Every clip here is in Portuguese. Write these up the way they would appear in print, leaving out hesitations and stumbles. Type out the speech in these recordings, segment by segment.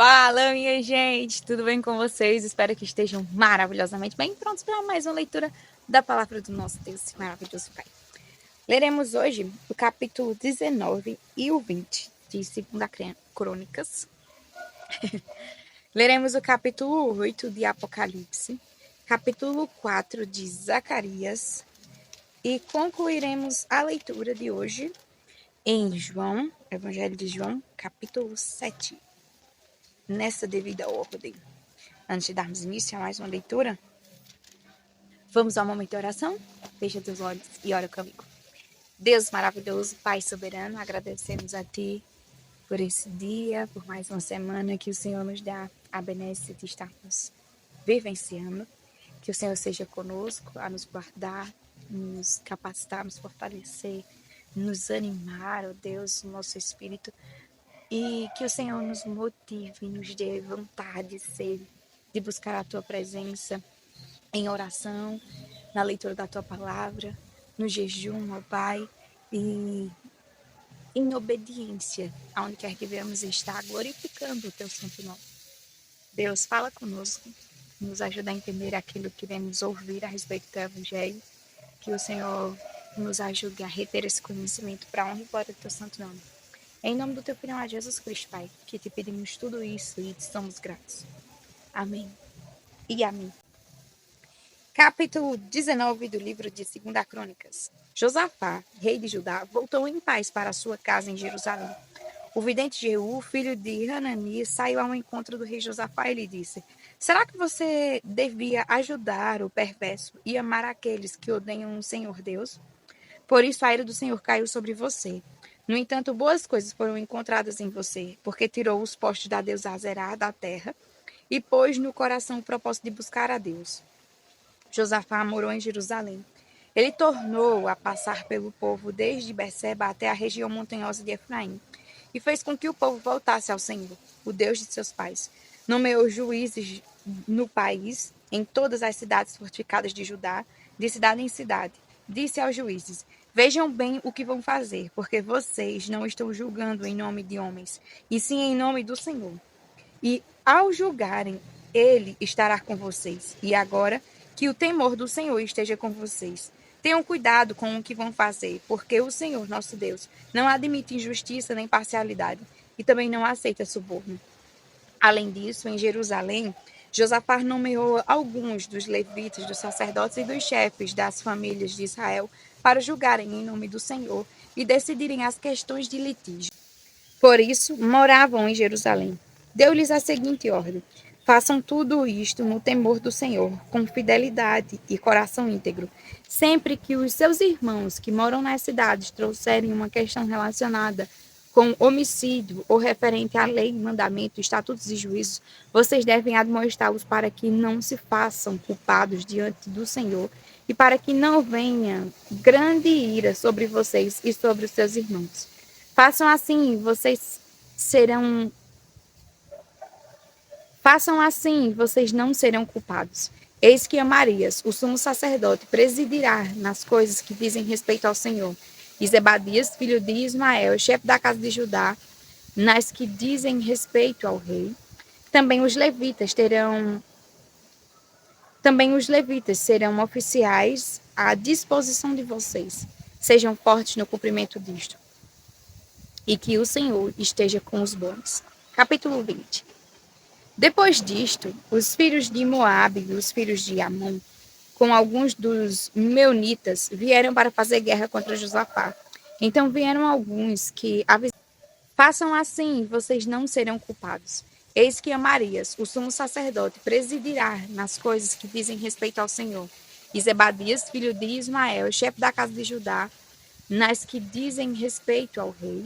Fala, minha gente! Tudo bem com vocês? Espero que estejam maravilhosamente bem prontos para mais uma leitura da palavra do nosso Deus maravilhoso Pai. Leremos hoje o capítulo 19 e o 20 de 2 Crônicas. Leremos o capítulo 8 de Apocalipse, capítulo 4 de Zacarias e concluiremos a leitura de hoje em João, Evangelho de João, capítulo 7. Nessa devida ordem. Antes de darmos início a mais uma leitura, vamos ao momento de oração? Fecha teus olhos e ora comigo. Deus maravilhoso, Pai soberano, agradecemos a Ti por esse dia, por mais uma semana que o Senhor nos dá a benéfice de estarmos vivenciando. Que o Senhor seja conosco, a nos guardar, nos capacitar, nos fortalecer, nos animar, ó Deus, o nosso espírito. E que o Senhor nos motive, nos dê vontade, sede de buscar a Tua presença em oração, na leitura da Tua palavra, no jejum, ó Pai, e em obediência, aonde quer que venhamos estar, glorificando o Teu santo nome. Deus, fala conosco, nos ajuda a entender aquilo que vemos ouvir a respeito do Evangelho, que o Senhor nos ajude a reter esse conhecimento para a honra e glória do Teu santo nome. Em nome do Teu Filho, Jesus Cristo, Pai, que te pedimos tudo isso e te somos gratos. Amém e amém. Capítulo 19 do livro de 2 Crônicas. Josafá, rei de Judá, voltou em paz para sua casa em Jerusalém. O vidente Jeú, filho de Hanani, saiu ao encontro do rei Josafá e lhe disse: Será que você devia ajudar o perverso e amar aqueles que odeiam o Senhor Deus? Por isso a ira do Senhor caiu sobre você. No entanto, boas coisas foram encontradas em você, porque tirou os postes da deusa Azerá da terra e pôs no coração o propósito de buscar a Deus. Josafá morou em Jerusalém. Ele tornou a passar pelo povo desde Berseba até a região montanhosa de Efraim, e fez com que o povo voltasse ao Senhor, o Deus de seus pais. Nomeou juízes no país, em todas as cidades fortificadas de Judá, de cidade em cidade. Disse aos juízes: Vejam bem o que vão fazer, porque vocês não estão julgando em nome de homens, e sim em nome do Senhor. E ao julgarem, ele estará com vocês. E agora, que o temor do Senhor esteja com vocês. Tenham cuidado com o que vão fazer, porque o Senhor, nosso Deus, não admite injustiça nem parcialidade, e também não aceita suborno. Além disso, em Jerusalém, Josafá nomeou alguns dos levitas, dos sacerdotes e dos chefes das famílias de Israel para julgarem em nome do Senhor e decidirem as questões de litígio. Por isso, moravam em Jerusalém. Deu-lhes a seguinte ordem: façam tudo isto no temor do Senhor, com fidelidade e coração íntegro. Sempre que os seus irmãos que moram nas cidades trouxerem uma questão relacionada com homicídio ou referente à lei, mandamento, estatutos e juízos, vocês devem admoestá-los para que não se façam culpados diante do Senhor e para que não venha grande ira sobre vocês e sobre os seus irmãos. Façam assim, vocês não serão culpados. Eis que Amarias, o sumo sacerdote, presidirá nas coisas que dizem respeito ao Senhor. E Zebadias, filho de Ismael, chefe da casa de Judá, nas que dizem respeito ao rei. Também os levitas serão oficiais à disposição de vocês. Sejam fortes no cumprimento disto. E que o Senhor esteja com os bons. Capítulo 20. Depois disto, os filhos de Moabe e os filhos de Amon, com alguns dos meunitas, vieram para fazer guerra contra Josafá. Então vieram alguns que avisaram: Façam assim, vocês não serão culpados. Eis que Amarias, o sumo sacerdote, presidirá nas coisas que dizem respeito ao Senhor. E Zebadias, filho de Ismael, chefe da casa de Judá, nas que dizem respeito ao rei.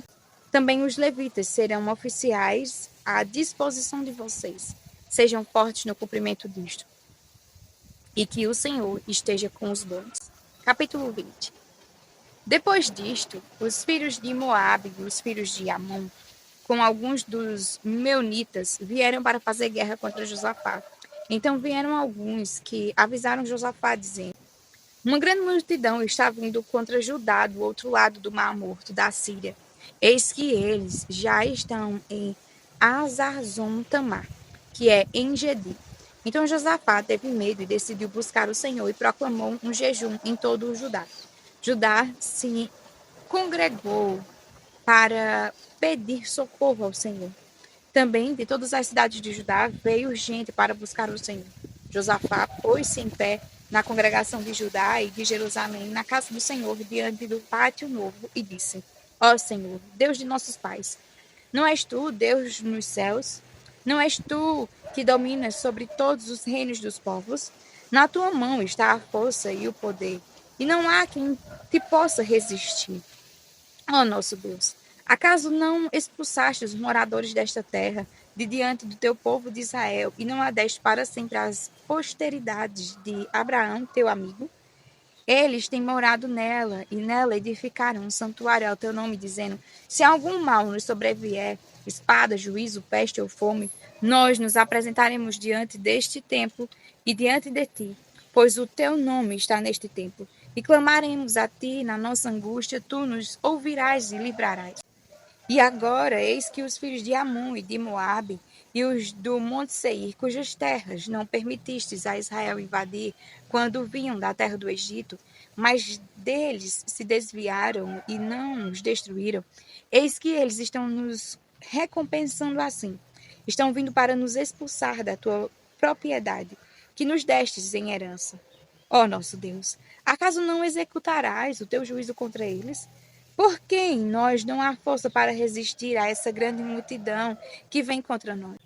Também os levitas serão oficiais à disposição de vocês. Sejam fortes no cumprimento disto. E que o Senhor esteja com os bons. Capítulo 20. Depois disto, os filhos de Moabe e os filhos de Amon, com alguns dos meunitas, vieram para fazer guerra contra Josafá. Então vieram alguns que avisaram Josafá, dizendo: Uma grande multidão está vindo contra Judá do outro lado do Mar Morto, da Síria. Eis que eles já estão em Hazazon Tamar, que é em Gedi. Então Josafá teve medo e decidiu buscar o Senhor e proclamou um jejum em todo o Judá. Judá se congregou para pedir socorro ao Senhor. Também de todas as cidades de Judá veio gente para buscar o Senhor. Josafá pôs-se em pé na congregação de Judá e de Jerusalém, na casa do Senhor, diante do pátio novo, e disse: Ó Senhor, Deus de nossos pais, não és tu, Deus nos céus? Não és tu que dominas sobre todos os reinos dos povos? Na tua mão está a força e o poder, e não há quem te possa resistir. Ó nosso Deus, acaso não expulsaste os moradores desta terra de diante do teu povo de Israel e não a deste para sempre as posteridades de Abraão, teu amigo? Eles têm morado nela e nela edificaram um santuário ao teu nome, dizendo: Se algum mal nos sobrevier, espada, juízo, peste ou fome, nós nos apresentaremos diante deste templo e diante de ti, pois o teu nome está neste templo. E clamaremos a ti na nossa angústia, tu nos ouvirás e livrarás. E agora, eis que os filhos de Amon e de Moabe e os do Monte Seir, cujas terras não permitistes a Israel invadir quando vinham da terra do Egito, mas deles se desviaram e não os destruíram, eis que eles estão nos recompensando assim. Estão vindo para nos expulsar da tua propriedade, que nos destes em herança. Ó nosso Deus, acaso não executarás o teu juízo contra eles? Por que em nós não há força para resistir a essa grande multidão que vem contra nós?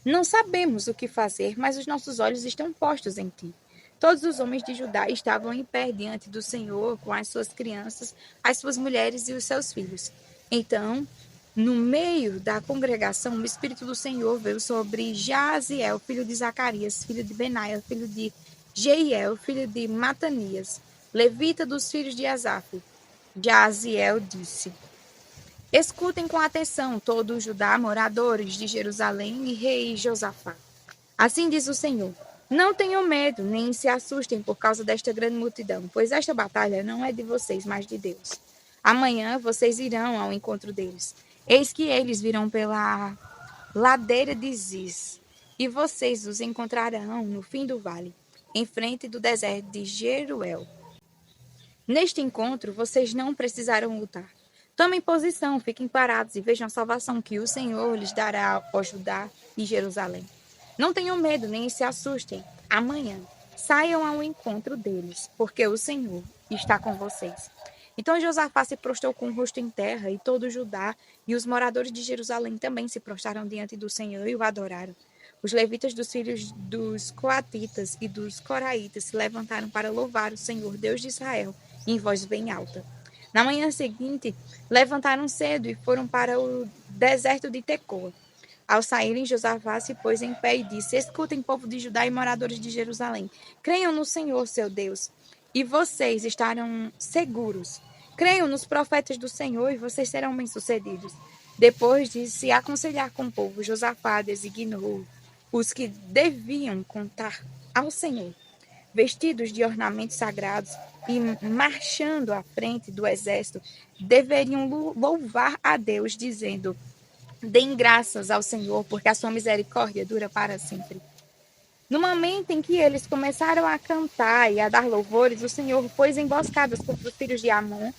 Não sabemos o que fazer, mas os nossos olhos estão postos em ti. Todos os homens de Judá estavam em pé diante do Senhor, com as suas crianças, as suas mulheres e os seus filhos. Então, no meio da congregação, o Espírito do Senhor veio sobre Jaziel, filho de Zacarias, filho de Benaia, filho de Jeiel, filho de Matanias, levita dos filhos de Asaf. Jaziel disse: Escutem com atenção todo o Judá, moradores de Jerusalém e rei Josafá. Assim diz o Senhor: Não tenham medo, nem se assustem por causa desta grande multidão, pois esta batalha não é de vocês, mas de Deus. Amanhã vocês irão ao encontro deles. Eis que eles virão pela ladeira de Ziz, e vocês os encontrarão no fim do vale, em frente do deserto de Jeruel. Neste encontro, vocês não precisarão lutar. Tomem posição, fiquem parados e vejam a salvação que o Senhor lhes dará ao Judá e Jerusalém. Não tenham medo, nem se assustem. Amanhã, saiam ao encontro deles, porque o Senhor está com vocês. Então Josafá se prostrou com o rosto em terra, e todo o Judá e os moradores de Jerusalém também se prostraram diante do Senhor e o adoraram. Os levitas dos filhos dos coatitas e dos coraitas se levantaram para louvar o Senhor, Deus de Israel, em voz bem alta. Na manhã seguinte, levantaram cedo e foram para o deserto de Tecoa. Ao saírem, Josafá se pôs em pé e disse: Escutem, povo de Judá e moradores de Jerusalém. Creiam no Senhor, seu Deus, e vocês estarão seguros. Creiam nos profetas do Senhor e vocês serão bem-sucedidos. Depois de se aconselhar com o povo, Josafá designou os que deviam contar ao Senhor, vestidos de ornamentos sagrados e marchando à frente do exército, deveriam louvar a Deus, dizendo: Deem graças ao Senhor, porque a sua misericórdia dura para sempre. No momento em que eles começaram a cantar e a dar louvores, o Senhor pôs emboscadas contra os filhos de Amon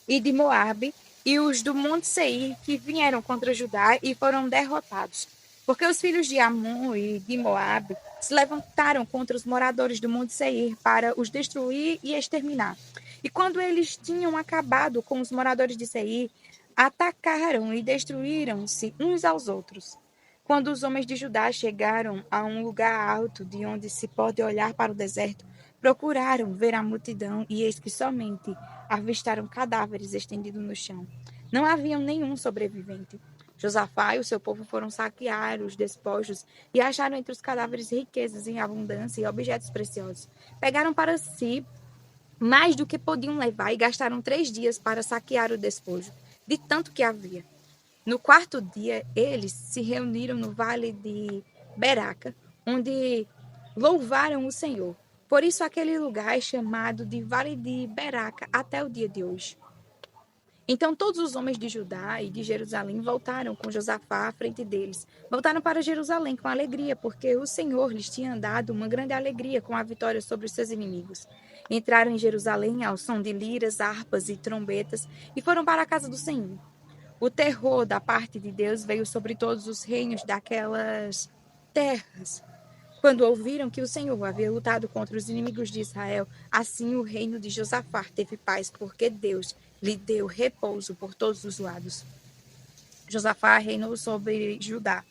e de Moabe e os do Monte Seir, que vieram contra Judá e foram derrotados. Porque os filhos de Amon e de Moabe se levantaram contra os moradores do Monte Seir para os destruir e exterminar. E quando eles tinham acabado com os moradores de Seir, atacaram e destruíram-se uns aos outros. Quando os homens de Judá chegaram a um lugar alto de onde se pode olhar para o deserto, procuraram ver a multidão e eis que somente avistaram cadáveres estendidos no chão. Não havia nenhum sobrevivente. Josafá e o seu povo foram saquear os despojos e acharam entre os cadáveres riquezas em abundância e objetos preciosos. Pegaram para si mais do que podiam levar e gastaram 3 dias para saquear o despojo, de tanto que havia. No quarto dia, eles se reuniram no vale de Beraca, onde louvaram o Senhor. Por isso, aquele lugar é chamado de Vale de Beraca até o dia de hoje. Então todos os homens de Judá e de Jerusalém voltaram com Josafá à frente deles. Voltaram para Jerusalém com alegria, porque o Senhor lhes tinha dado uma grande alegria com a vitória sobre os seus inimigos. Entraram em Jerusalém ao som de liras, harpas e trombetas e foram para a casa do Senhor. O terror da parte de Deus veio sobre todos os reinos daquelas terras. Quando ouviram que o Senhor havia lutado contra os inimigos de Israel, assim o reino de Josafá teve paz, porque Deus lhe deu repouso por todos os lados. Josafá reinou sobre Judá.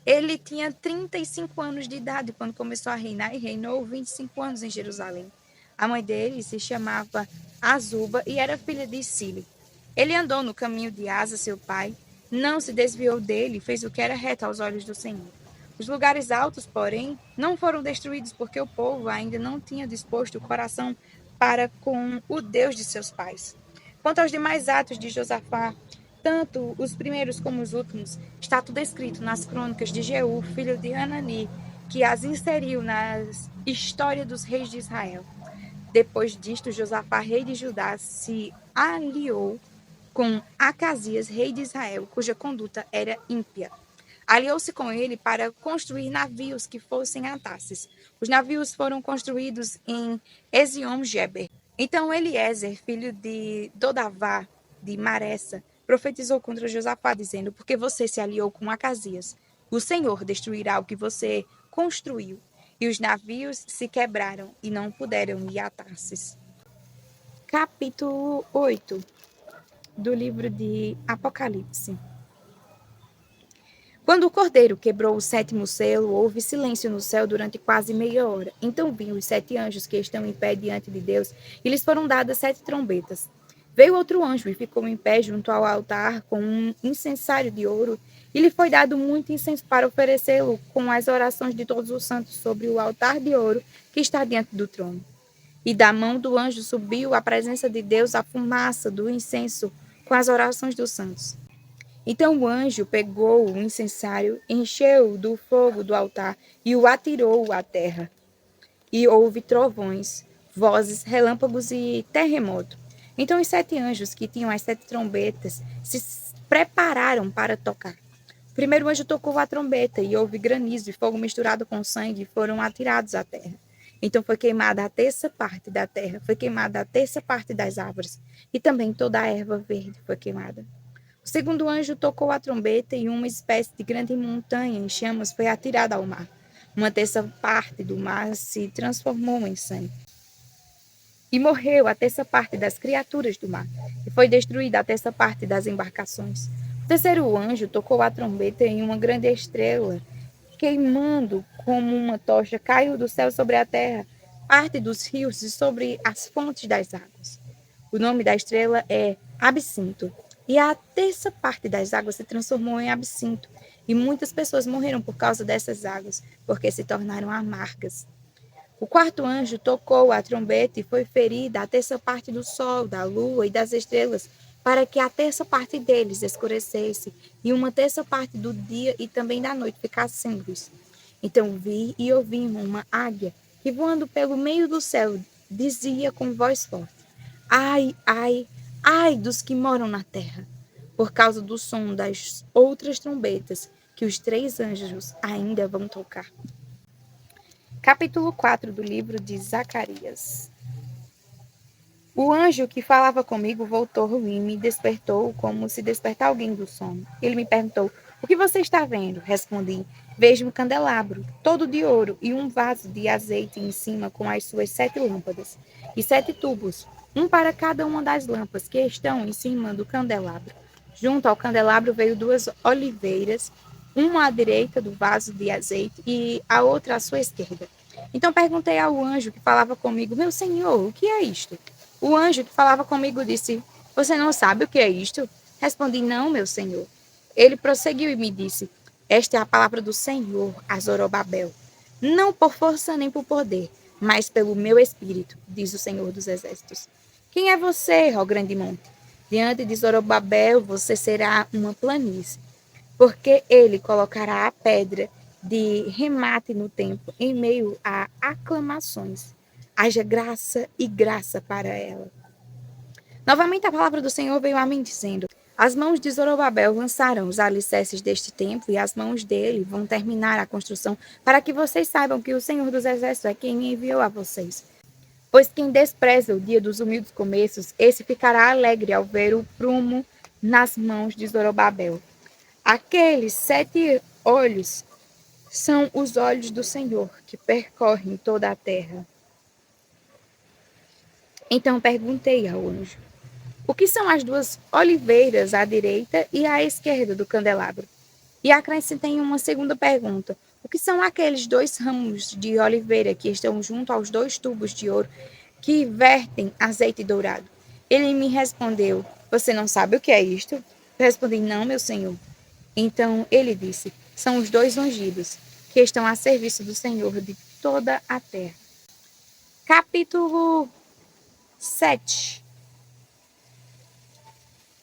Ele tinha 35 anos de idade quando começou a reinar e reinou 25 anos em Jerusalém. A mãe dele se chamava Azuba e era filha de Sile. Ele andou no caminho de Asa, seu pai, não se desviou dele e fez o que era reto aos olhos do Senhor. Os lugares altos, porém, não foram destruídos porque o povo ainda não tinha disposto o coração para com o Deus de seus pais. Quanto aos demais atos de Josafá, tanto os primeiros como os últimos, está tudo escrito nas crônicas de Jeú, filho de Hanani, que as inseriu na história dos reis de Israel. Depois disto, Josafá, rei de Judá, se aliou com Acasias, rei de Israel, cuja conduta era ímpia. Aliou-se com ele para construir navios que fossem a Tarsis. Os navios foram construídos em Ezion-Geber. Então Eliezer, filho de Dodavá, de Maressa, profetizou contra Josafá, dizendo: porque você se aliou com Acasias, o Senhor destruirá o que você construiu. E os navios se quebraram e não puderam ir a Tarsis. Capítulo 8 do livro de Apocalipse. Quando o cordeiro quebrou o sétimo selo, houve silêncio no céu durante quase meia hora. Então vinham os 7 anjos que estão em pé diante de Deus, e lhes foram dadas 7 trombetas. Veio outro anjo e ficou em pé junto ao altar com um incensário de ouro, e lhe foi dado muito incenso para oferecê-lo com as orações de todos os santos sobre o altar de ouro que está diante do trono. E da mão do anjo subiu à presença de Deus a fumaça do incenso com as orações dos santos. Então o anjo pegou o incensário, encheu do fogo do altar e o atirou à terra. E houve trovões, vozes, relâmpagos e terremoto. Então os 7 anjos que tinham as 7 trombetas se prepararam para tocar. O primeiro anjo tocou a trombeta e houve granizo e fogo misturado com sangue e foram atirados à terra. Então foi queimada a terça parte da terra, foi queimada a terça parte das árvores e também toda a erva verde foi queimada. O segundo anjo tocou a trombeta e uma espécie de grande montanha em chamas foi atirada ao mar. Uma terça parte do mar se transformou em sangue. E morreu a terça parte das criaturas do mar, e foi destruída a terça parte das embarcações. O terceiro anjo tocou a trombeta e uma grande estrela, queimando como uma tocha, caiu do céu sobre a terra, parte dos rios e sobre as fontes das águas. O nome da estrela é Absinto. E a terça parte das águas se transformou em absinto. E muitas pessoas morreram por causa dessas águas, porque se tornaram amargas. O quarto anjo tocou a trombeta e foi ferida a terça parte do sol, da lua e das estrelas, para que a terça parte deles escurecesse, e uma terça parte do dia e também da noite ficasse sem luz. Então vi e ouvi uma águia que, voando pelo meio do céu, dizia com voz forte: ai, ai, ai dos que moram na terra, por causa do som das outras trombetas que os 3 anjos ainda vão tocar. Capítulo 4 do livro de Zacarias. O anjo que falava comigo voltou e me despertou como se despertar alguém do sono. Ele me perguntou: o que você está vendo? Respondi: vejo um candelabro, todo de ouro, e um vaso de azeite em cima com as suas 7 lâmpadas, e 7 tubos, um para cada uma das lâmpadas que estão em cima do candelabro. Junto ao candelabro veio 2 oliveiras, uma à direita do vaso de azeite e a outra à sua esquerda. Então perguntei ao anjo que falava comigo: meu senhor, o que é isto? O anjo que falava comigo disse: você não sabe o que é isto? Respondi: não, meu senhor. Ele prosseguiu e me disse: esta é a palavra do Senhor a Zorobabel. Não por força nem por poder, mas pelo meu espírito, diz o Senhor dos Exércitos. Quem é você, ó grande monte? Diante de Zorobabel você será uma planície, porque ele colocará a pedra de remate no templo, em meio a aclamações. Haja graça e graça para ela. Novamente a palavra do Senhor veio a mim, dizendo: as mãos de Zorobabel lançaram os alicerces deste templo, e as mãos dele vão terminar a construção, para que vocês saibam que o Senhor dos Exércitos é quem me enviou a vocês. Pois quem despreza o dia dos humildes começos, esse ficará alegre ao ver o prumo nas mãos de Zorobabel. Aqueles 7 olhos são os olhos do Senhor, que percorrem toda a terra. Então perguntei ao anjo: o que são as 2 oliveiras à direita e à esquerda do candelabro? E acrescentei uma segunda pergunta: o que são aqueles 2 ramos de oliveira que estão junto aos 2 tubos de ouro que vertem azeite dourado? Ele me respondeu: você não sabe o que é isto? Eu respondi: não, meu senhor. Então ele disse: são os 2 ungidos, que estão a serviço do Senhor de toda a terra. Capítulo 7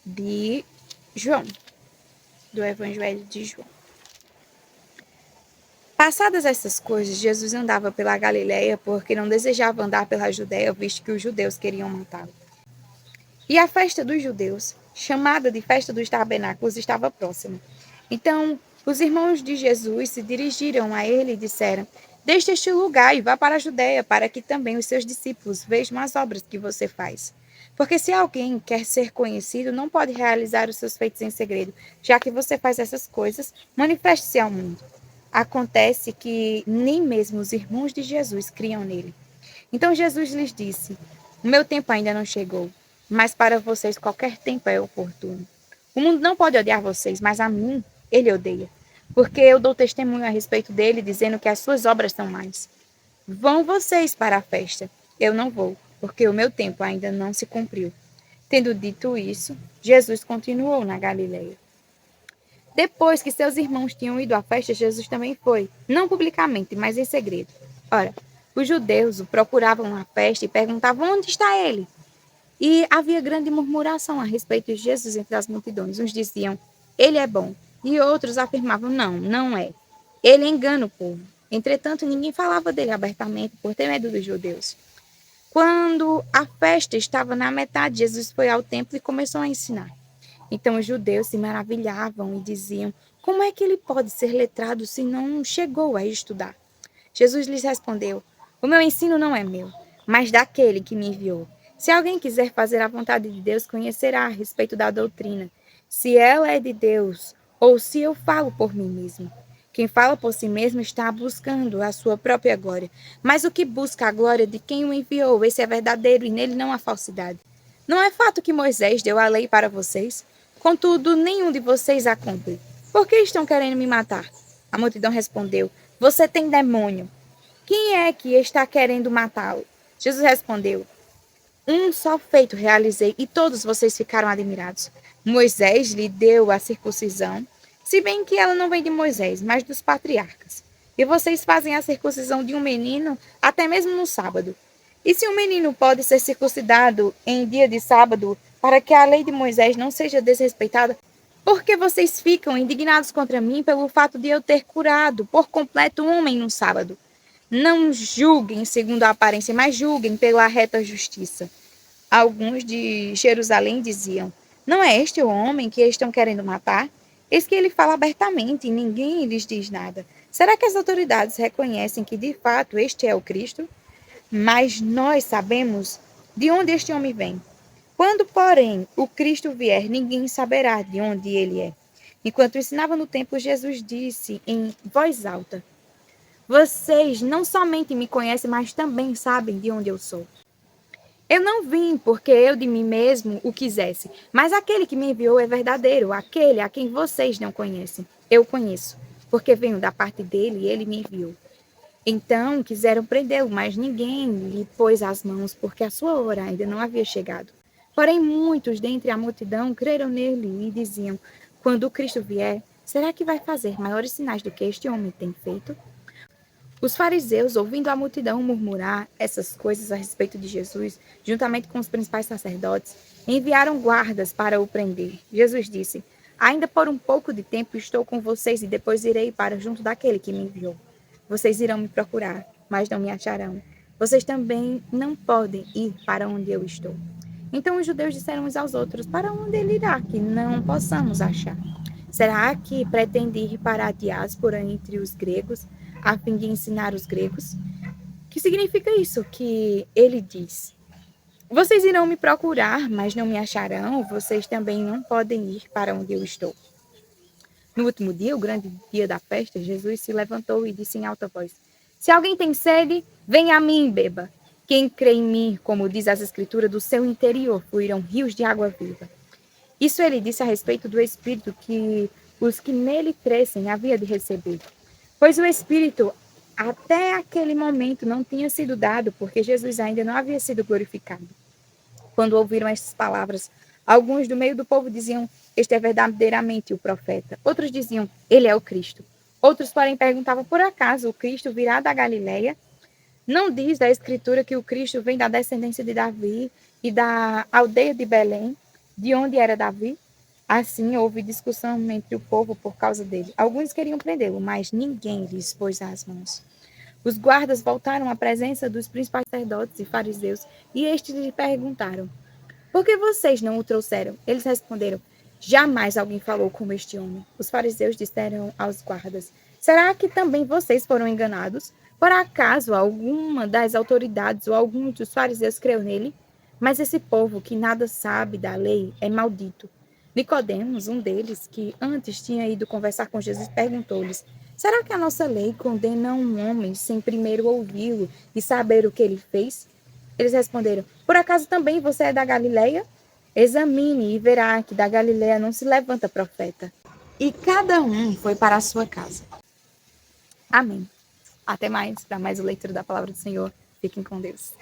de João, do Evangelho de João. Passadas essas coisas, Jesus andava pela Galileia, porque não desejava andar pela Judéia, visto que os judeus queriam matá-lo. E a festa dos judeus, chamada de festa dos tabernáculos, estava próxima. Então, os irmãos de Jesus se dirigiram a ele e disseram: deixe este lugar e vá para a Judéia, para que também os seus discípulos vejam as obras que você faz. Porque se alguém quer ser conhecido, não pode realizar os seus feitos em segredo. Já que você faz essas coisas, manifeste-se ao mundo. Acontece que nem mesmo os irmãos de Jesus criam nele. Então Jesus lhes disse: o meu tempo ainda não chegou, mas para vocês qualquer tempo é oportuno. O mundo não pode odiar vocês, mas a mim ele odeia, porque eu dou testemunho a respeito dele, dizendo que as suas obras são más. Vão vocês para a festa. Eu não vou, porque o meu tempo ainda não se cumpriu. Tendo dito isso, Jesus continuou na Galileia. Depois que seus irmãos tinham ido à festa, Jesus também foi, não publicamente, mas em segredo. Ora, os judeus o procuravam na festa e perguntavam: onde está ele? E havia grande murmuração a respeito de Jesus entre as multidões. Uns diziam: ele é bom, e outros afirmavam: não, não é. Ele engana o povo. Entretanto, ninguém falava dele abertamente por ter medo dos judeus. Quando a festa estava na metade, Jesus foi ao templo e começou a ensinar. Então os judeus se maravilhavam e diziam: como é que ele pode ser letrado se não chegou a estudar? Jesus lhes respondeu: o meu ensino não é meu, mas daquele que me enviou. Se alguém quiser fazer a vontade de Deus, conhecerá a respeito da doutrina, se ela é de Deus ou se eu falo por mim mesmo. Quem fala por si mesmo está buscando a sua própria glória, mas o que busca a glória de quem o enviou, esse é verdadeiro e nele não há falsidade. Não é fato que Moisés deu a lei para vocês? Contudo, nenhum de vocês a cumpre. Por que estão querendo me matar? A multidão respondeu: você tem demônio. Quem é que está querendo matá-lo? Jesus respondeu: um só feito realizei e todos vocês ficaram admirados. Moisés lhe deu a circuncisão, se bem que ela não vem de Moisés, mas dos patriarcas. E vocês fazem a circuncisão de um menino até mesmo no sábado. E se um menino pode ser circuncidado em dia de sábado, para que a lei de Moisés não seja desrespeitada, por que vocês ficam indignados contra mim pelo fato de eu ter curado por completo um homem no sábado? Não julguem segundo a aparência, mas julguem pela reta justiça. Alguns de Jerusalém diziam: não é este o homem que estão querendo matar? Eis que ele fala abertamente e ninguém lhes diz nada. Será que as autoridades reconhecem que de fato este é o Cristo? Mas nós sabemos de onde este homem vem. Quando, porém, o Cristo vier, ninguém saberá de onde ele é. Enquanto ensinava no templo, Jesus disse em voz alta: vocês não somente me conhecem, mas também sabem de onde eu sou. Eu não vim porque eu de mim mesmo o quisesse, mas aquele que me enviou é verdadeiro, aquele a quem vocês não conhecem. Eu conheço, porque venho da parte dele e ele me enviou. Então quiseram prendê-lo, mas ninguém lhe pôs as mãos, porque a sua hora ainda não havia chegado. Porém, muitos dentre a multidão creram nele e diziam: quando o Cristo vier, será que vai fazer maiores sinais do que este homem tem feito? Os fariseus, ouvindo a multidão murmurar essas coisas a respeito de Jesus, juntamente com os principais sacerdotes, enviaram guardas para o prender. Jesus disse: ainda por um pouco de tempo estou com vocês e depois irei para junto daquele que me enviou. Vocês irão me procurar, mas não me acharão. Vocês também não podem ir para onde eu estou. Então os judeus disseram uns aos outros: para onde ele irá, que não possamos achar? Será que pretende ir para a diáspora entre os gregos, a fim de ensinar os gregos? Que significa isso que ele diz? Vocês irão me procurar, mas não me acharão. Vocês também não podem ir para onde eu estou. No último dia, o grande dia da festa, Jesus se levantou e disse em alta voz: Se alguém tem sede, venha a mim e beba. Quem crê em mim, como diz as Escrituras, do seu interior fluirão rios de água viva. Isso ele disse a respeito do Espírito que os que nele crescem havia de receber. Pois o Espírito, até aquele momento, não tinha sido dado, porque Jesus ainda não havia sido glorificado. Quando ouviram estas palavras, alguns do meio do povo diziam: Este é verdadeiramente o profeta. Outros diziam: Ele é o Cristo. Outros, porém, perguntavam: Por acaso o Cristo virá da Galileia? Não diz a Escritura que o Cristo vem da descendência de Davi e da aldeia de Belém, de onde era Davi? Assim, houve discussão entre o povo por causa dele. Alguns queriam prendê-lo, mas ninguém lhes pôs as mãos. Os guardas voltaram à presença dos principais sacerdotes e fariseus, e estes lhe perguntaram: Por que vocês não o trouxeram? Eles responderam: Jamais alguém falou como este homem. Os fariseus disseram aos guardas: Será que também vocês foram enganados? Por acaso alguma das autoridades ou algum dos fariseus creu nele? Mas esse povo que nada sabe da lei é maldito. Nicodemos, um deles, que antes tinha ido conversar com Jesus, perguntou-lhes: Será que a nossa lei condena um homem sem primeiro ouvi-lo e saber o que ele fez? Eles responderam: Por acaso também você é da Galileia? Examine e verá que da Galileia não se levanta profeta. E cada um foi para a sua casa. Amém. Até mais, para mais a leitura da palavra do Senhor. Fiquem com Deus.